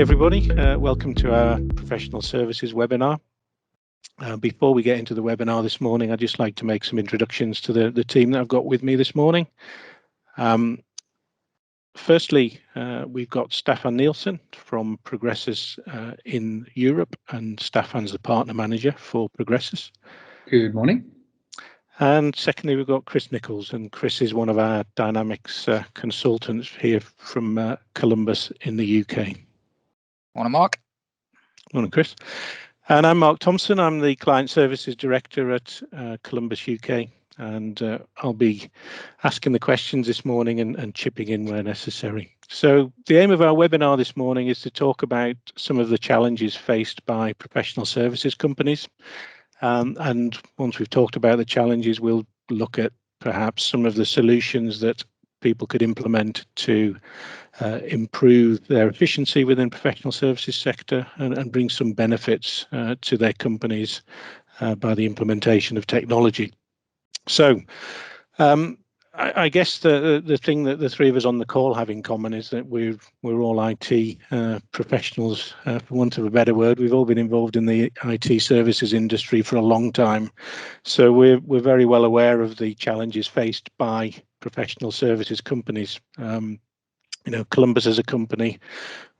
everybody. Welcome to our professional services webinar. Before we get into the webinar this morning, I'd just like to make some introductions to the team that I've got with me this morning. Firstly, we've got Stefan Nielsen from Progressus in Europe, and Stefan's the partner manager for Progressus. Good morning. And secondly, we've got Chris Nichols, and Chris is one of our Dynamics consultants here from Columbus in the UK. Morning, Mark. Morning, Chris. And I'm Mark Thompson. I'm the Client Services Director at Columbus UK, and I'll be asking the questions this morning and chipping in where necessary. So the aim of our webinar this morning is to talk about some of the challenges faced by professional services companies. And once we've talked about the challenges, we'll look at perhaps some of the solutions that people could implement to improve their efficiency within professional services sector and bring some benefits to their companies by the implementation of technology. So I guess the thing that the three of us on the call have in common is that we're all IT professionals, for want of a better word. We've all been involved in the IT services industry for a long time, so we're very well aware of the challenges faced by professional services companies. Columbus as a company,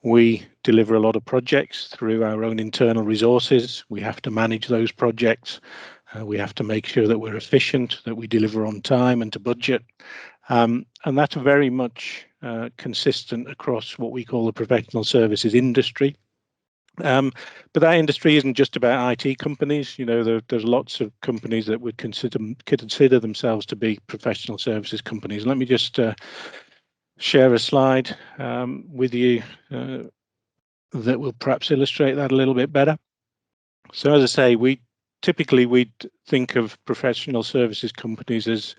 we deliver a lot of projects through our own internal resources. We have to manage those projects. We have to make sure that we're efficient, that we deliver on time and to budget. And that's very much consistent across what we call the professional services industry. But that industry isn't just about IT companies. There's lots of companies that would consider themselves to be professional services companies. Let me just share a slide with you that will perhaps illustrate that a little bit better. So as I say, we'd think of professional services companies as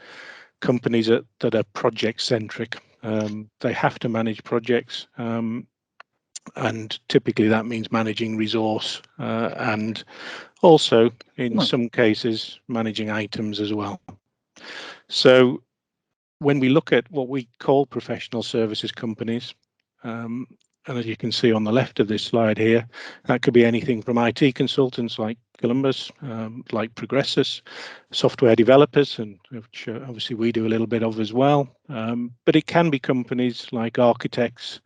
companies that are project centric. They have to manage projects, and typically that means managing resource and also in some cases managing items as well. So when we look at what we call professional services companies, and as you can see on the left of this slide here, that could be anything from IT consultants like Columbus, like Progressus, software developers, and which obviously we do a little bit of as well. But it can be companies like architects,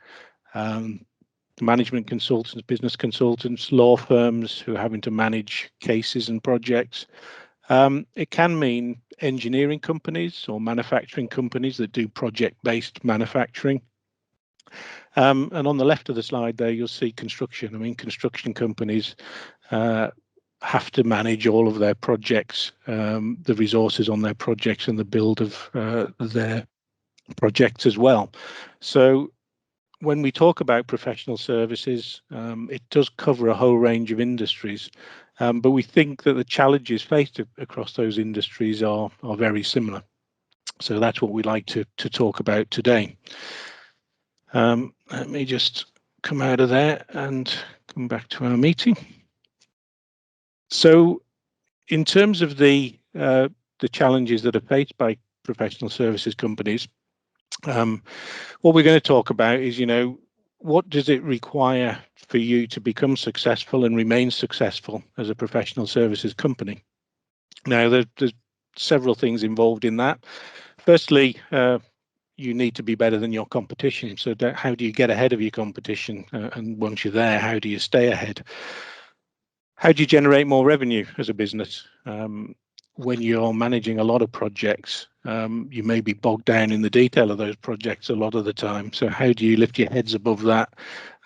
management consultants, business consultants, law firms who are having to manage cases and projects. It can mean engineering companies or manufacturing companies that do project-based manufacturing. And on the left of the slide there, you'll see construction. I mean, construction companies have to manage all of their projects, the resources on their projects and the build of their projects as well. So when we talk about professional services, it does cover a whole range of industries, but we think that the challenges faced across those industries are very similar. So that's what we'd like to talk about today. Let me just come out of there and come back to our meeting. So in terms of the challenges that are faced by professional services companies, what we're going to talk about is, what does it require for you to become successful and remain successful as a professional services company? Now, there's several things involved in that. Firstly, you need to be better than your competition. So how do you get ahead of your competition? And once you're there, how do you stay ahead? How do you generate more revenue as a business? When you're managing a lot of projects, you may be bogged down in the detail of those projects a lot of the time. So how do you lift your heads above that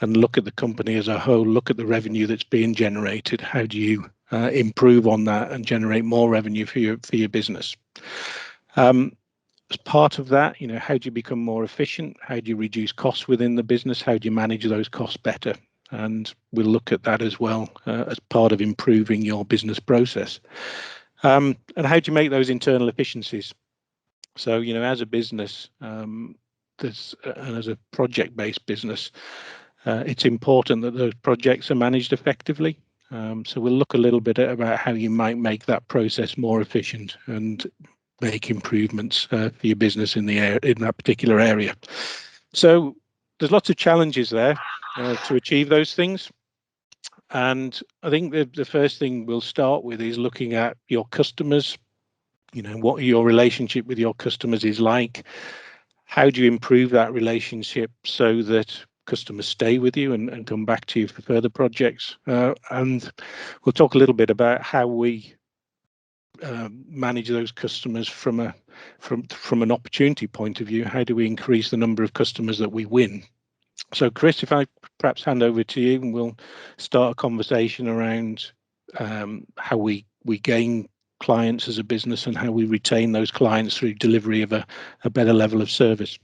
and look at the company as a whole, look at the revenue that's being generated? How do you improve on that and generate more revenue for your business? As part of that, how do you become more efficient? How do you reduce costs within the business? How do you manage those costs better? And we'll look at that as well as part of improving your business process. And how do you make those internal efficiencies? So, as a business, and as a project-based business, it's important that those projects are managed effectively. So we'll look a little bit about how you might make that process more efficient and make improvements for your business in that particular area. So there's lots of challenges there. to achieve those things. And I think the first thing we'll start with is looking at your customers. What your relationship with your customers is like. How do you improve that relationship so that customers stay with you and come back to you for further projects? And we'll talk a little bit about how we manage those customers from an opportunity point of view. How do we increase the number of customers that we win? So, Chris, if I perhaps hand over to you, and we'll start a conversation around how we gain clients as a business and how we retain those clients through delivery of a better level of service.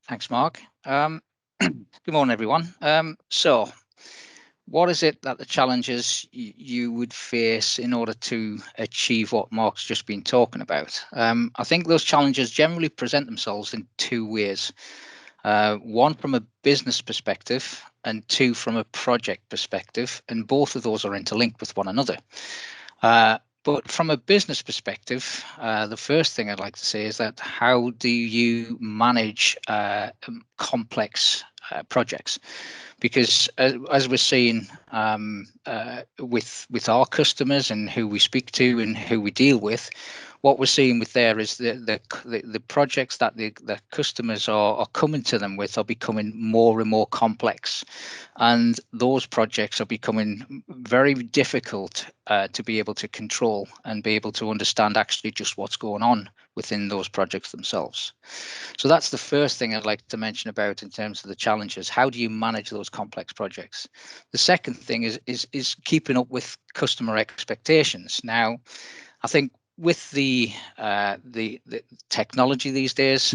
Thanks, Mark. Good morning, everyone. So what is it that the challenges you would face in order to achieve what Mark's just been talking about? I think those challenges generally present themselves in two ways. One from a business perspective and two from a project perspective, and both of those are interlinked with one another. But from a business perspective, the first thing I'd like to say is that how do you manage complex projects? Because as we're seeing with our customers and who we speak to and who we deal with, what we're seeing with there is the projects that the customers are coming to them with are becoming more and more complex, and those projects are becoming very difficult to be able to control and be able to understand actually just what's going on within those projects themselves. So that's the first thing I'd like to mention about in terms of the challenges. How do you manage those complex projects? The second thing is keeping up with customer expectations. Now, I think with the technology these days,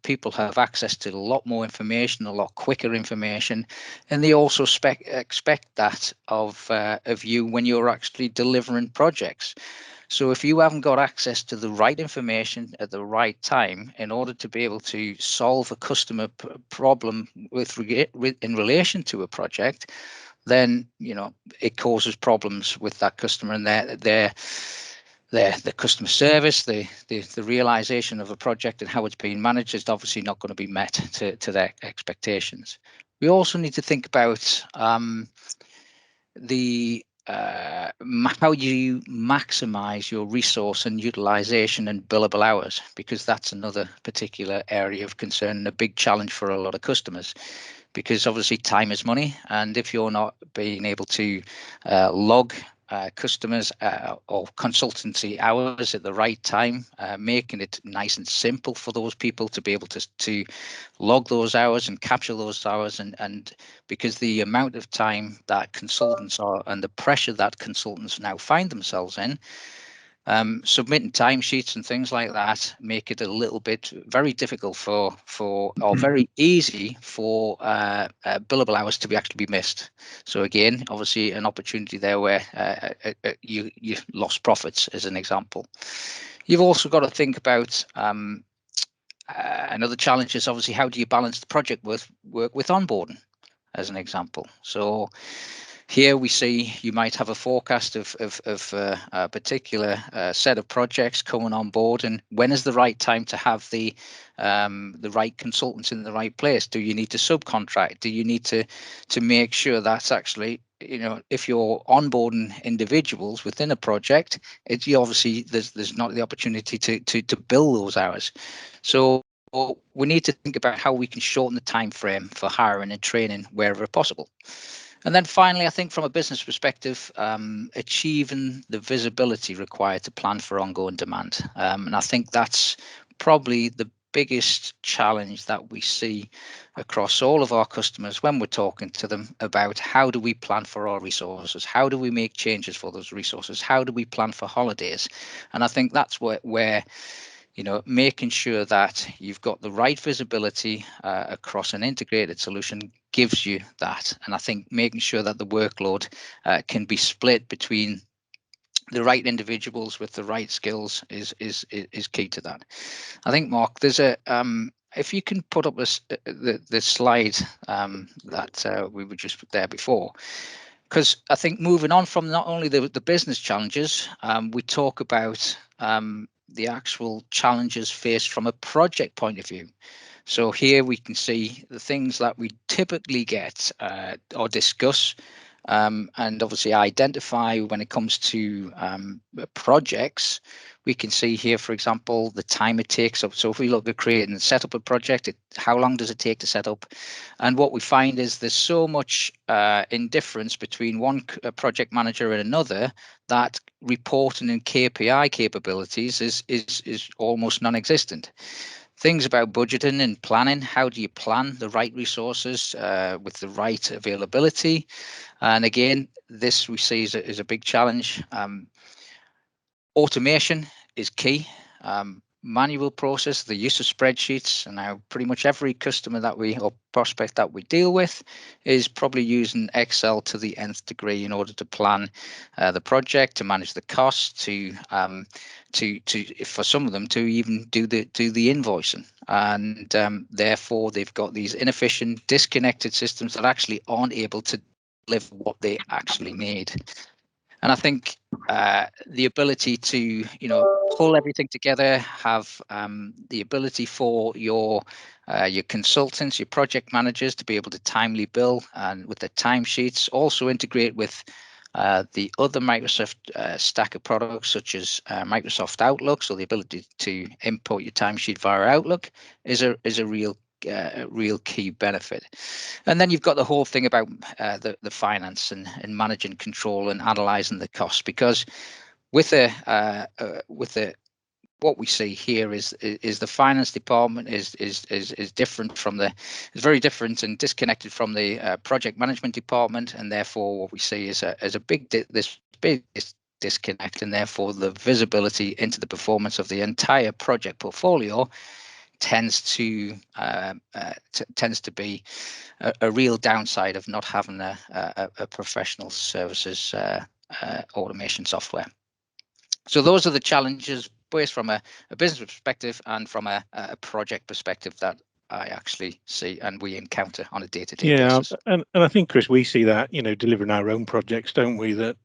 people have access to a lot more information, a lot quicker information, and they also expect that of you when you're actually delivering projects. So if you haven't got access to the right information at the right time in order to be able to solve a customer problem in relation to a project, then it causes problems with that customer and the customer service, the realization of a project and how it's being managed is obviously not going to be met to their expectations. We also need to think about how you maximize your resource and utilization and billable hours, because that's another particular area of concern and a big challenge for a lot of customers, because obviously time is money, and if you're not being able to log customers or consultancy hours at the right time, making it nice and simple for those people to be able to log those hours and capture those hours, and because the amount of time that consultants are and the pressure that consultants now find themselves in, submitting timesheets and things like that make it a little bit very difficult or very easy for billable hours to actually be missed. So again, obviously an opportunity there where you lost profits as an example. You've also got to think about another challenge is obviously how do you balance the project work with onboarding as an example. So here we see you might have a forecast of a particular set of projects coming on board, and when is the right time to have the right consultants in the right place? Do you need to subcontract? Do you need to make sure that's actually, if you're onboarding individuals within a project, obviously there's not the opportunity to bill those hours. So we need to think about how we can shorten the time frame for hiring and training wherever possible. And then finally, I think from a business perspective, achieving the visibility required to plan for ongoing demand. And I think that's probably the biggest challenge that we see across all of our customers when we're talking to them about how do we plan for our resources? How do we make changes for those resources? How do we plan for holidays? And I think that's where making sure that you've got the right visibility across an integrated solution gives you that. And I think making sure that the workload can be split between the right individuals with the right skills is key to that. I think, Mark, there's if you can put up the slide that we were just put there before, because I think moving on from not only the business challenges, we talk about the actual challenges faced from a project point of view. So here we can see the things that we typically get or discuss, and obviously identify when it comes to projects. We can see here, for example, the time it takes. So if we look at creating and set up a project, how long does it take to set up? And what we find is there's so much indifference between one project manager and another that reporting and KPI capabilities is almost non-existent. Things about budgeting and planning. How do you plan the right resources with the right availability? And again, this we see is a big challenge. Automation is key. Manual process, the use of spreadsheets, and now pretty much every customer that we or prospect that we deal with is probably using Excel to the nth degree in order to plan the project, to manage the costs, to for some of them to even do the invoicing, and therefore they've got these inefficient, disconnected systems that actually aren't able to deliver what they actually need. And I think the ability to, pull everything together, have the ability for your consultants, your project managers to be able to timely bill and with the timesheets, also integrate with the other Microsoft stack of products such as Microsoft Outlook, so the ability to import your timesheet via Outlook is a real key benefit. And then you've got the whole thing about the finance and managing control and analyzing the costs, because with what we see here is the finance department is different from is very different and disconnected from the project management department, and therefore what we see is a big disconnect, and therefore the visibility into the performance of the entire project portfolio tends to be a real downside of not having a professional services automation software. So those are the challenges, both from a business perspective and from a project perspective, that I actually see and we encounter on a day-to-day basis. And I think, Chris, we see that, delivering our own projects, don't we? That,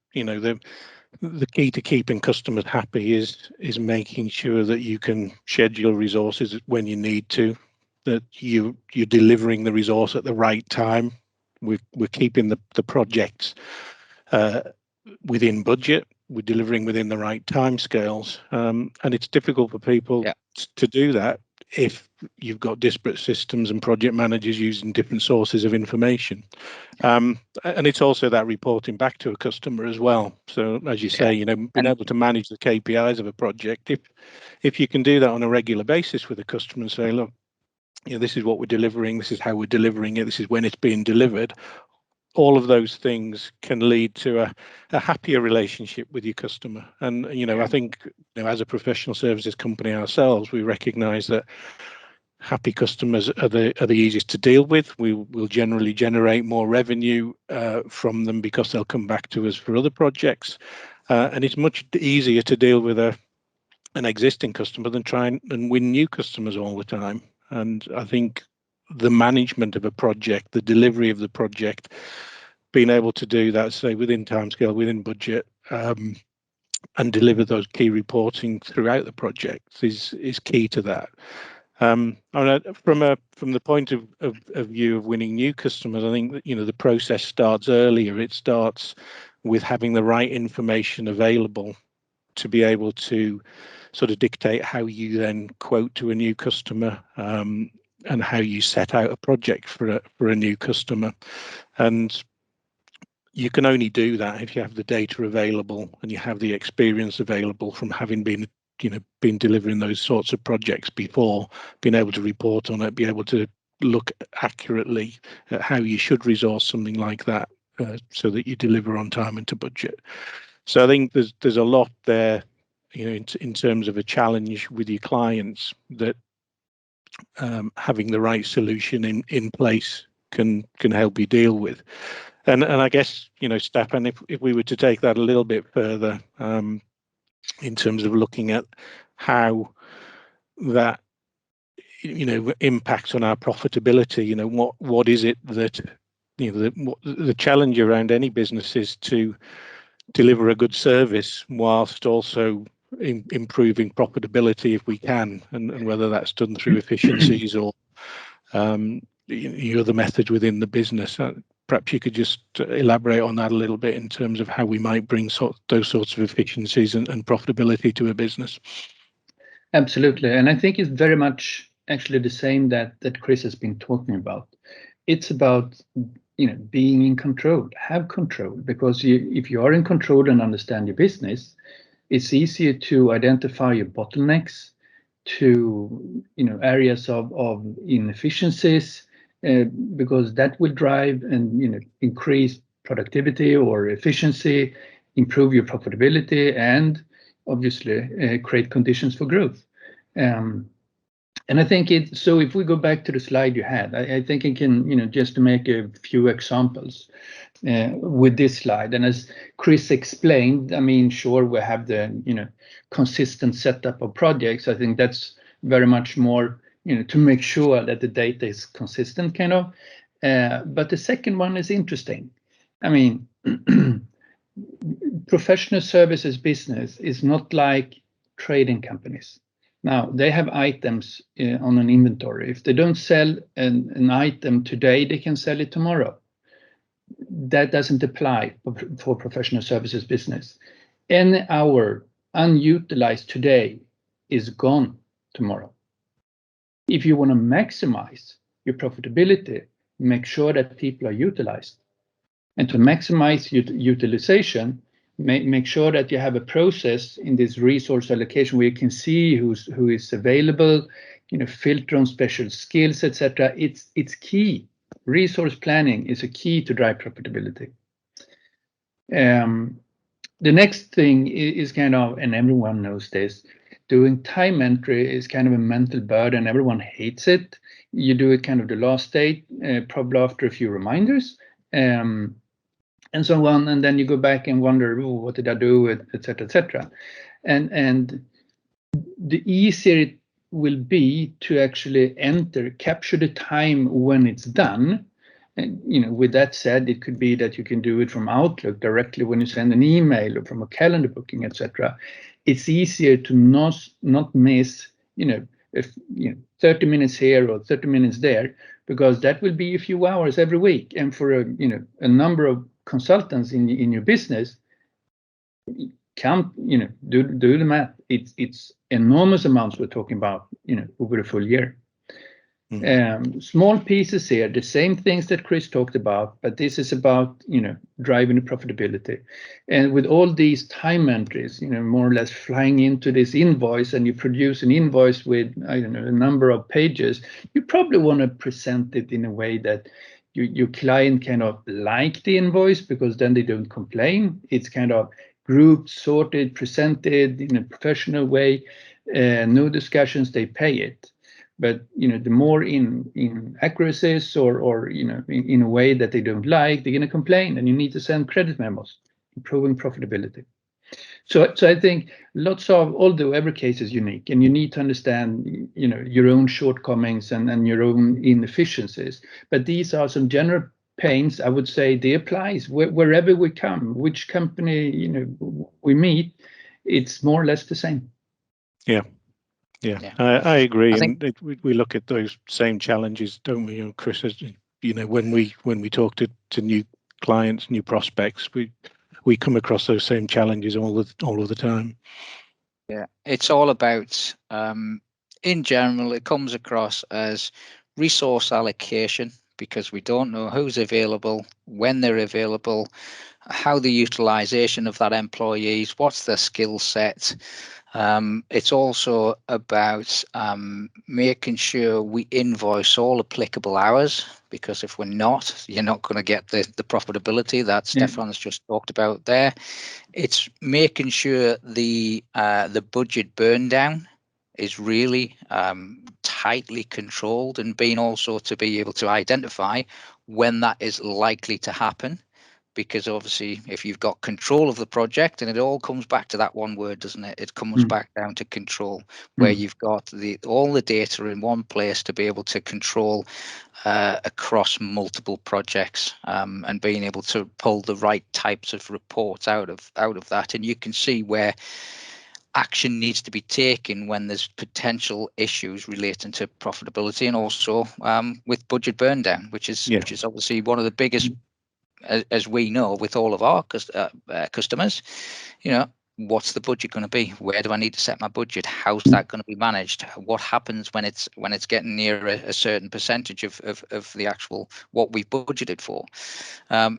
the key to keeping customers happy is making sure that you can schedule resources when you need to, that you're delivering the resource at the right time. We're keeping the projects within budget. We're delivering within the right timescales, and it's difficult for people to do that if you've got disparate systems and project managers using different sources of information. And it's also that reporting back to a customer as well. So as you say, being able to manage the KPIs of a project, if you can do that on a regular basis with a customer and say, look, this is what we're delivering, this is how we're delivering it, this is when it's being delivered, all of those things can lead to a happier relationship with your customer. And I think as a professional services company ourselves, we recognize that happy customers are the easiest to deal with. We will generally generate more revenue from them because they'll come back to us for other projects, and it's much easier to deal with an existing customer than try and win new customers all the time. And I think the management of a project, the delivery of the project, being able to do that, say, within timescale, within budget, and deliver those key reporting throughout the project is key to that. From the point of view of winning new customers, I think that the process starts earlier. It starts with having the right information available to be able to sort of dictate how you then quote to a new customer, and how you set out a project for a new customer. And you can only do that if you have the data available and you have the experience available from having been delivering those sorts of projects before, being able to report on it, be able to look accurately at how you should resource something like that, so that you deliver on time and to budget. So I think there's a lot there, in terms of a challenge with your clients, that having the right solution in place can help you deal with. And I guess, Stefan, if we were to take that a little bit further, in terms of looking at how that impacts on our profitability, what is it that the challenge around any business is to deliver a good service whilst also improving profitability if we can, and whether that's done through efficiencies or other methods within the business. Perhaps you could just elaborate on that a little bit in terms of how we might bring those sorts of efficiencies and profitability to a business. Absolutely, and I think it's very much actually the same that Chris has been talking about. It's about being in control, have control, because if you are in control and understand your business, it's easier to identify your bottlenecks, to areas of inefficiencies, because that will drive and increase productivity or efficiency, improve your profitability, and obviously create conditions for growth. And I think so if we go back to the slide you had, I think I can, just to make a few examples with this slide. And as Chris explained, I mean, sure, we have the, consistent setup of projects. I think that's very much more, to make sure that the data is consistent, kind of. But the second one is interesting. I mean, professional services business is not like trading companies. Now, they have items on an inventory. If they don't sell an item today, they can sell it tomorrow. That doesn't apply for professional services business. Any hour unutilized today is gone tomorrow. If you want to maximize your profitability, make sure that people are utilized. And to maximize utilization, make sure that you have a process in this resource allocation where you can see who is available, filter on special skills, etc. It's key. Resource planning is a key to drive profitability. The next thing is kind of, and everyone knows this, doing time entry is kind of a mental burden. Everyone hates it. You do it kind of the last day, probably after a few reminders. And so on, and then you go back and wonder, what did I do, etc., etc. And the easier it will be to actually capture the time when it's done. And with that said, it could be that you can do it from Outlook directly when you send an email, or from a calendar booking, etc. It's easier to not miss, 30 minutes here or 30 minutes there, because that will be a few hours every week. And for a number of consultants in your business, count, do the math. It's enormous amounts we're talking about, over a full year. Small pieces here, the same things that Chris talked about, but this is about, driving the profitability. And with all these time entries, more or less flying into this invoice, and you produce an invoice with, I don't know, a number of pages, you probably want to present it in a way that your client kind of like the invoice, because then they don't complain. It's kind of grouped, sorted, presented in a professional way, no discussions, they pay it. But the more in accuracies or in a way that they don't like, they're going to complain, and you need to send credit memos, improving profitability. So I think although every case is unique, and you need to understand your own shortcomings and your own inefficiencies, but these are some general pains. I would say they applies wherever we come, which company we meet, it's more or less the same. Yeah. I agree. We look at those same challenges, don't we, Chris? When we talk to new clients, new prospects, we come across those same challenges all of the time. Yeah, it's all about, in general, it comes across as resource allocation, because we don't know who's available, when they're available, how the utilization of that employee is, what's their skill set. It's also about making sure we invoice all applicable hours, because if we're not, you're not going to get the profitability that Stefan's just talked about there. It's making sure the budget burn down is really tightly controlled, and being also to be able to identify when that is likely to happen. Because obviously, if you've got control of the project, and it all comes back to that one word, doesn't it? It comes back down to control, where you've got all the data in one place to be able to control across multiple projects, and being able to pull the right types of reports out of that. And you can see where action needs to be taken when there's potential issues relating to profitability, and also with budget burn down, which is obviously one of the biggest, as we know, with all of our customers. What's the budget going to be? Where do I need to set my budget? How's that going to be managed? What happens when it's getting near a certain percentage of the actual what we've budgeted for?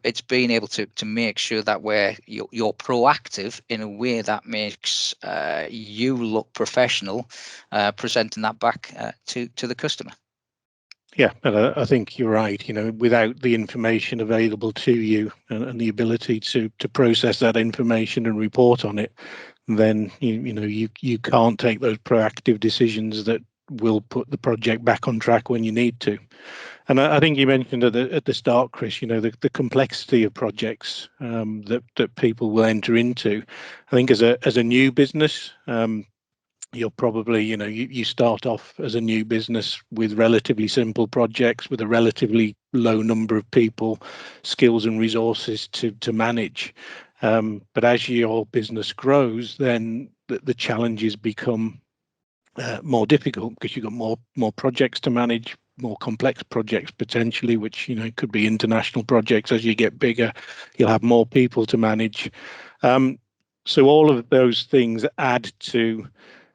It's being able to make sure that you're proactive in a way that makes you look professional, presenting that back to the customer. Yeah, but I think you're right. Without the information available to you and the ability to process that information and report on it, then you can't take those proactive decisions that will put the project back on track when you need to. And I think you mentioned at the start, Chris, the complexity of projects that people will enter into. I think as a new business, you're probably, you start off as a new business with relatively simple projects with a relatively low number of people, skills and resources to manage. But as your business grows, then the challenges become more difficult, because you've got more projects to manage, more complex projects potentially, which could be international projects. As you get bigger, you'll have more people to manage. So all of those things add to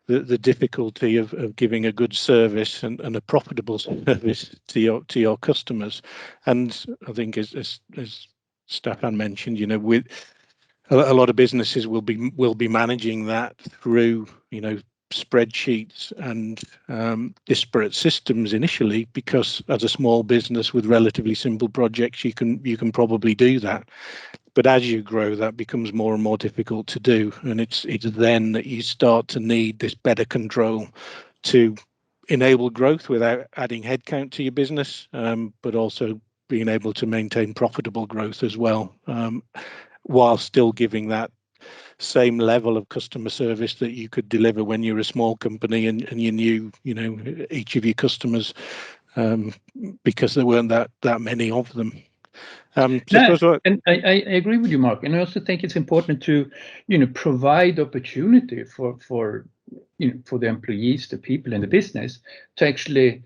the difficulty of giving a good service and a profitable service to your customers. And I think as Stefan mentioned, with a lot of businesses will be managing that through spreadsheets and disparate systems initially, because as a small business with relatively simple projects, you can probably do that. But as you grow, that becomes more and more difficult to do, and it's then that you start to need this better control to enable growth without adding headcount to your business, but also being able to maintain profitable growth as well, while still giving that same level of customer service that you could deliver when you're a small company and you knew each of your customers, because there weren't that many of them. And I agree with you, Mark. And I also think it's important to provide opportunity for the employees, the people in the business, to actually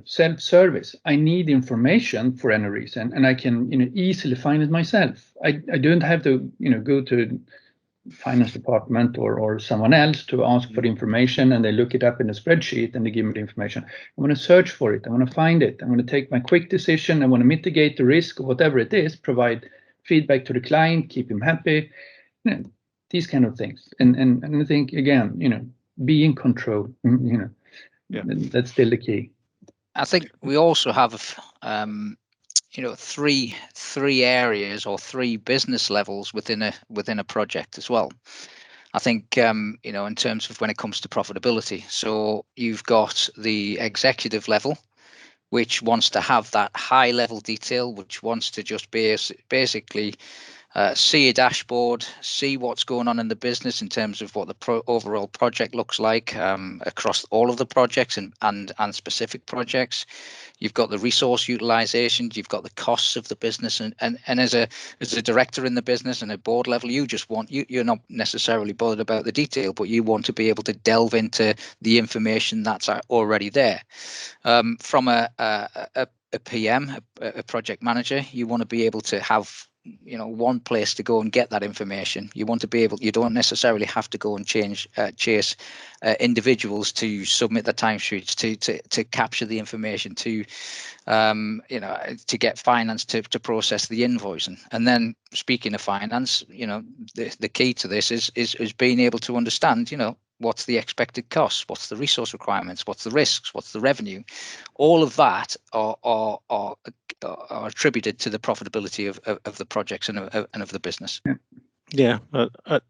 self-service. I need information for any reason, and I can easily find it myself. I don't have to go to finance department or someone else to ask for the information, and they look it up in a spreadsheet and they give me the information. I want to search for it. I want to find it. I want to take my quick decision. I want to mitigate the risk of whatever it is, provide feedback to the client, keep him happy, these kind of things. And I think, again, be in control, that's still the key. I think we also have three areas or three business levels within a project as well. I think in terms of when it comes to profitability. So you've got the executive level, which wants to have that high level detail, which wants to just basically see a dashboard, see what's going on in the business in terms of what the overall project looks like across all of the projects and specific projects. You've got the resource utilization, you've got the costs of the business, and as a director in the business and at board level, you're not necessarily bothered about the detail, but you want to be able to delve into the information that's already there. From a PM, a project manager, you want to be able to have one place to go and get that information. You want to be able, you don't necessarily have to go and chase individuals to submit the timesheets, to capture the information, to get finance to process the invoicing. And then speaking of finance, the key to this is being able to understand, what's the expected costs, what's the resource requirements, what's the risks, what's the revenue. All of that are attributed to the profitability of the projects and of the business. Yeah, a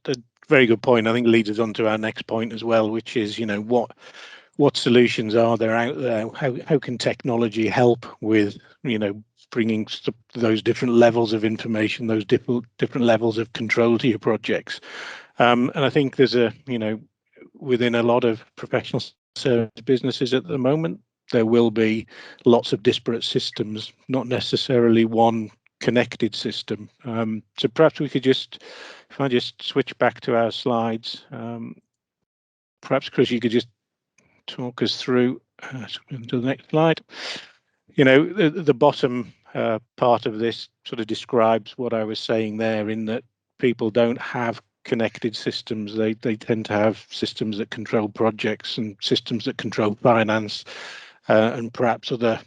very good point. I think leads us on to our next point as well, which is what solutions are there out there? How can technology help with bringing those different levels of information, those different levels of control to your projects? And I think there's within a lot of professional service businesses at the moment, there will be lots of disparate systems, not necessarily one connected system. So perhaps we could if I just switch back to our slides. perhaps, Chris, you could just talk us through to the next slide. You know, the bottom part of this sort of describes what I was saying there, in that people don't have connected systems. They tend to have systems that control projects and systems that control finance, and perhaps other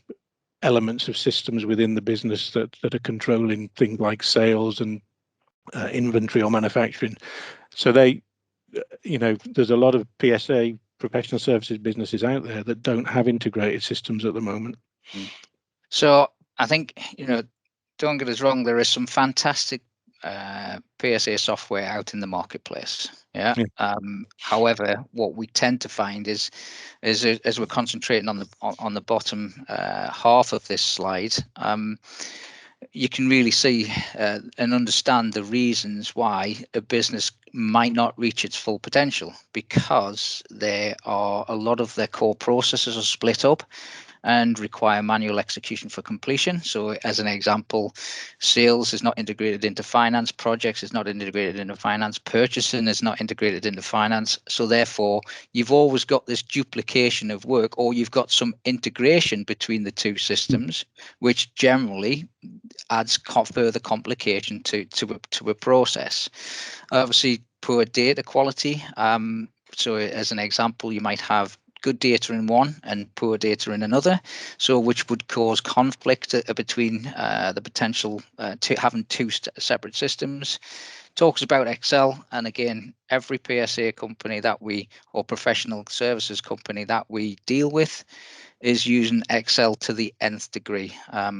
elements of systems within the business that are controlling things like sales and inventory or manufacturing. So they, you know, there's a lot of PSA, professional services businesses out there that don't have integrated systems at the moment. So I think, you know, don't get us wrong, there is some fantastic PSA software out in the marketplace. Yeah. However, what we tend to find is as we're concentrating on the bottom half of this slide, you can really see and understand the reasons why a business might not reach its full potential, because there are a lot of their core processes are split up and require manual execution for completion. So as an example, sales is not integrated into finance, projects is not integrated into finance, purchasing is not integrated into finance. So therefore, you've always got this duplication of work, or you've got some integration between the two systems, which generally adds further complication to a process. Obviously, poor data quality. So as an example, you might have good data in one and poor data in another, so which would cause conflict between the potential to having two separate systems. Talks about Excel, and again, every PSA company that we, or professional services company that we deal with, is using Excel to the nth degree.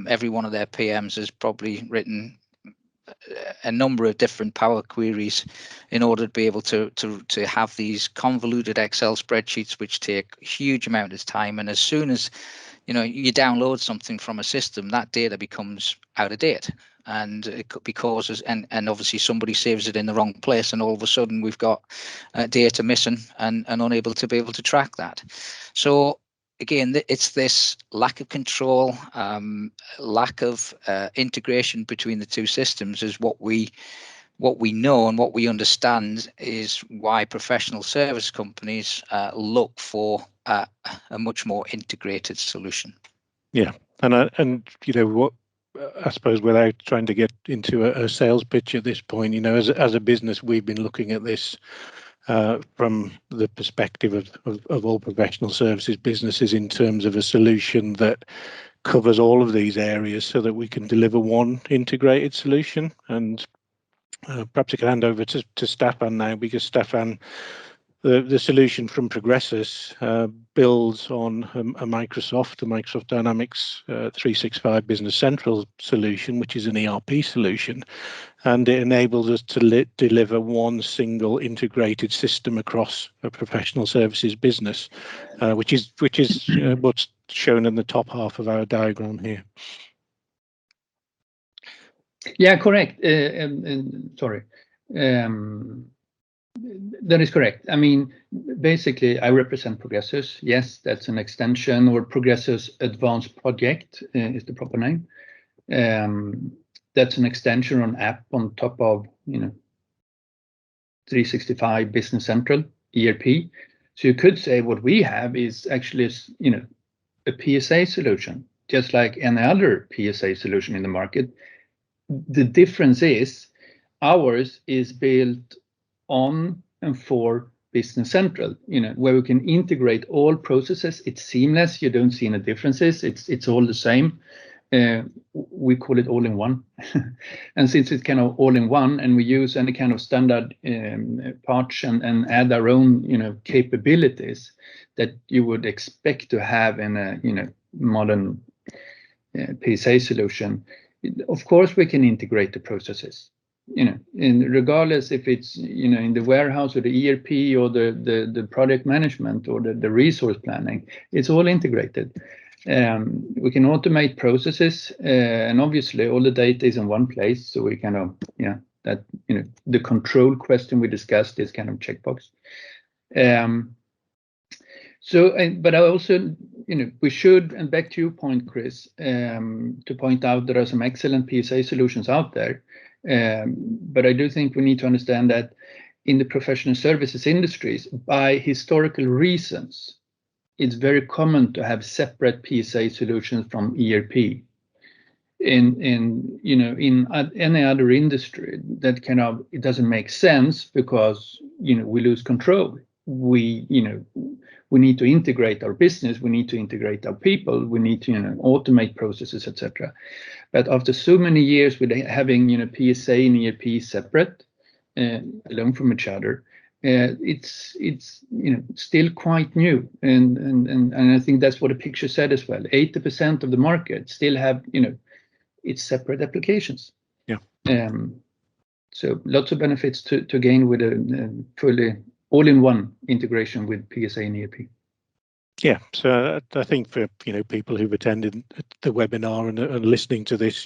Every one of their PMs has probably written a number of different Power Queries in order to be able to have these convoluted Excel spreadsheets, which take a huge amount of time. And as soon as you you download something from a system, that data becomes out of date, and it could be causes, and obviously somebody saves it in the wrong place, and all of a sudden we've got data missing and unable to be able to track that. So again, it's this lack of control, lack of integration between the two systems is what we know and what we understand is why professional service companies look for a much more integrated solution. Yeah, and you know what, I suppose without trying to get into a sales pitch at this point, you know, as a business, we've been looking at this from the perspective of all professional services businesses in terms of a solution that covers all of these areas, so that we can deliver one integrated solution. And perhaps I can hand over to Stefan now, because Stefan, the solution from Progressus builds on a Microsoft Dynamics 365 Business Central solution, which is an ERP solution, and it enables us to deliver one single integrated system across a professional services business, which is what's shown in the top half of our diagram here. Yeah, correct. Sorry. That is correct. I mean, basically, I represent Progressus. Yes, that's an extension, or Progressus Advanced Project is the proper name. That's an extension or an app on top of 365 Business Central ERP. So you could say what we have is actually a PSA solution, just like any other PSA solution in the market. The difference is ours is built on and for Business Central, where we can integrate all processes. It's seamless. You don't see any differences. It's all the same. We call it all in one. And since it's kind of all in one, and we use any kind of standard parts and add our own capabilities that you would expect to have in a modern PSA solution, of course we can integrate the processes. And regardless if it's in the warehouse or the ERP or the project management or the resource planning, it's all integrated. We can automate processes, and obviously all the data is in one place, so we kind of that the control question we discussed is kind of checkbox. But I also we should, and back to your point, Chris, to point out there are some excellent PSA solutions out there. But I do think we need to understand that in the professional services industries, by historical reasons, it's very common to have separate PSA solutions from ERP. In any other industry, that kind of, it doesn't make sense because we lose control. We need to integrate our business, we need to integrate our people, we need to automate processes, etc. But after so many years with having PSA and ERP separate, alone from each other, it's still quite new, and I think that's what the picture said as well. 80% of the market still have it's separate applications. Yeah. So lots of benefits to gain with a fully all-in-one integration with PSA and ERP. Yeah, so I think for people who've attended the webinar and are listening to this,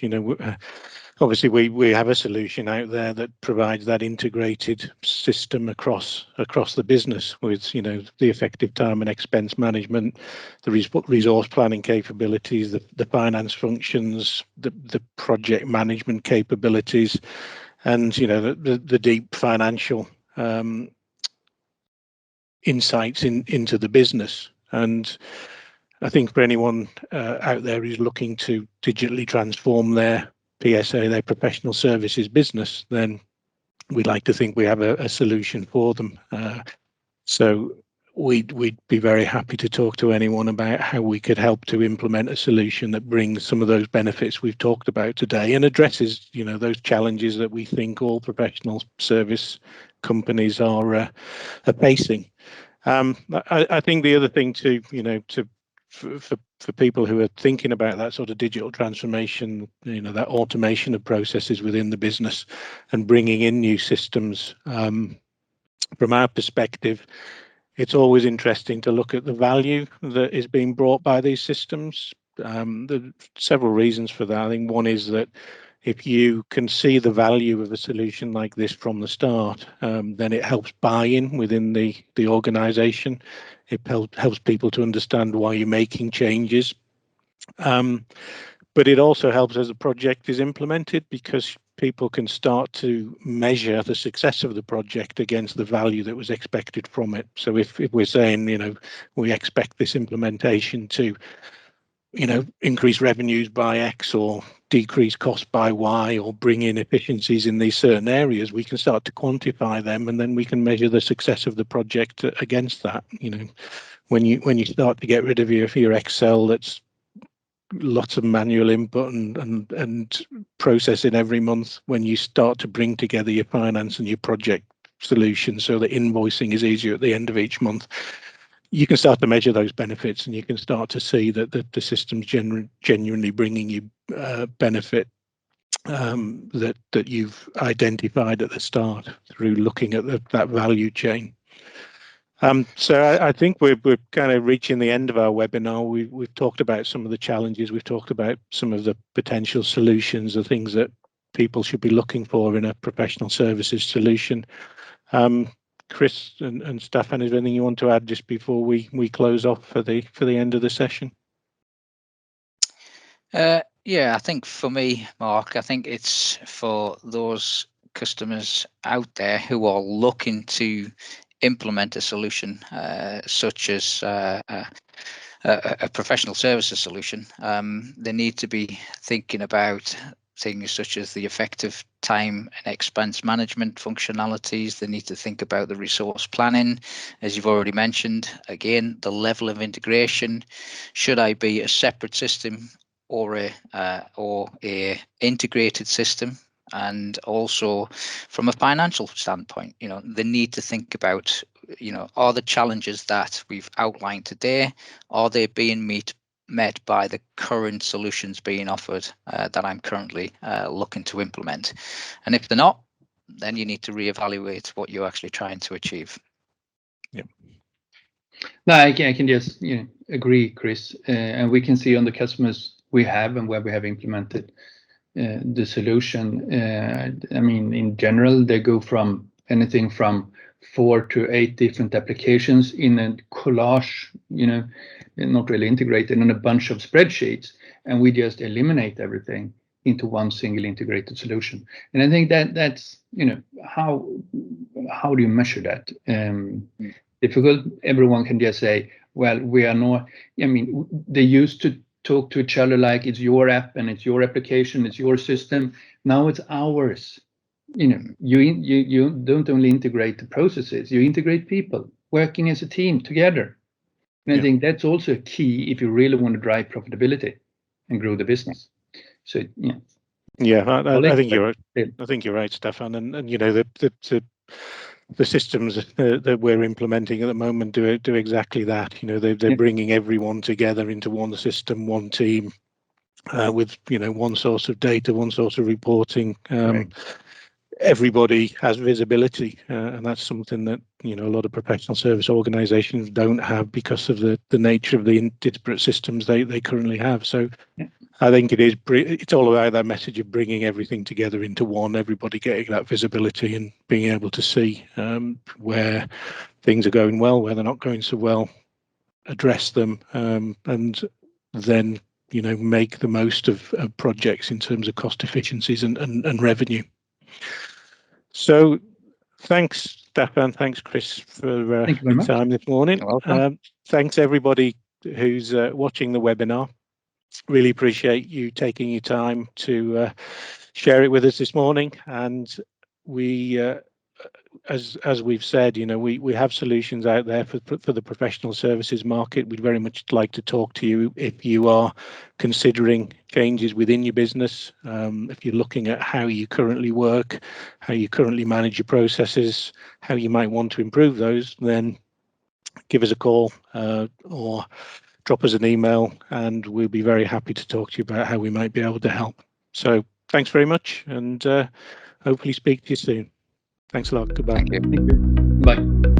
obviously we have a solution out there that provides that integrated system across the business with the effective time and expense management, the resource planning capabilities, the finance functions, the project management capabilities, and the deep financial insights into the business. And I think for anyone out there who's looking to digitally transform their PSA, their professional services business, then we'd like to think we have a solution for them. So we'd be very happy to talk to anyone about how we could help to implement a solution that brings some of those benefits we've talked about today and addresses those challenges that we think all professional service companies are facing. I think the other thing for people who are thinking about that sort of digital transformation, that automation of processes within the business and bringing in new systems, from our perspective, it's always interesting to look at the value that is being brought by these systems. There are several reasons for that. I think one is that if you can see the value of a solution like this from the start, then it helps buy-in within the organization. It helps people to understand why you're making changes. But it also helps as the project is implemented, because people can start to measure the success of the project against the value that was expected from it. So if we're saying, we expect this implementation to increase revenues by X or decrease costs by Y or bring in efficiencies in these certain areas, we can start to quantify them, and then we can measure the success of the project against that. When you start to get rid of your Excel, that's lots of manual input and processing every month, when you start to bring together your finance and your project solution so that invoicing is easier at the end of each month, you can start to measure those benefits, and you can start to see that the system's genuinely bringing you benefit that you've identified at the start through looking at that value chain. So I think we're kind of reaching the end of our webinar. We've talked about some of the challenges, we've talked about some of the potential solutions, the things that people should be looking for in a professional services solution. Chris and Stefan, is there anything you want to add just before we close off for the end of the session? Yeah, I think for me, Mark, I think it's for those customers out there who are looking to implement a solution such as a professional services solution. They need to be thinking about things such as the effective time and expense management functionalities. They need to think about the resource planning, as you've already mentioned. Again, the level of integration. Should I be a separate system or a integrated system? And also from a financial standpoint, they need to think about, are the challenges that we've outlined today, are they being met by the current solutions being offered that I'm currently looking to implement? And if they're not, then you need to reevaluate what you're actually trying to achieve. Yeah. No, I can just agree, Chris. And we can see on the customers we have and where we have implemented the solution. I mean, in general, they go from anything from 4 to 8 different applications in a collage, not really integrated in a bunch of spreadsheets, and we just eliminate everything. into one single integrated solution. And I think that's, you know, how do you measure that? Difficult. Everyone can just say, well, we are not. I mean, they used to talk to each other like it's your app and it's your application, it's your system. Now it's ours. You know, you don't only integrate the processes, you integrate people working as a team together. And I think that's also a key if you really want to drive profitability and grow the business. So yeah. Yeah, I think you're right. I think you're right, Stefan. And you know, the systems that we're implementing at the moment do exactly that. You know, they're bringing everyone together into one system, one team, with, you know, one source of data, one source of reporting. Everybody has visibility, and that's something that, you know, a lot of professional service organizations don't have because of the nature of the disparate systems they currently have. So I think it's all about that message of bringing everything together into one, everybody getting that visibility and being able to see where things are going well, where they're not going so well, address them, and then, you know, make the most of projects in terms of cost efficiencies and revenue. So thanks, Stefan. Thanks, Chris, for your time this morning. You're welcome. Thanks, everybody who's watching the webinar. Really appreciate you taking your time to share it with us this morning. And we, as we've said, you know, we have solutions out there for the professional services market. We'd very much like to talk to you if you are considering changes within your business, if you're looking at how you currently work, how you currently manage your processes, how you might want to improve those, then give us a call or drop us an email, and we'll be very happy to talk to you about how we might be able to help. So thanks very much, and hopefully speak to you soon. Thanks a lot. Goodbye. Thank you. Bye.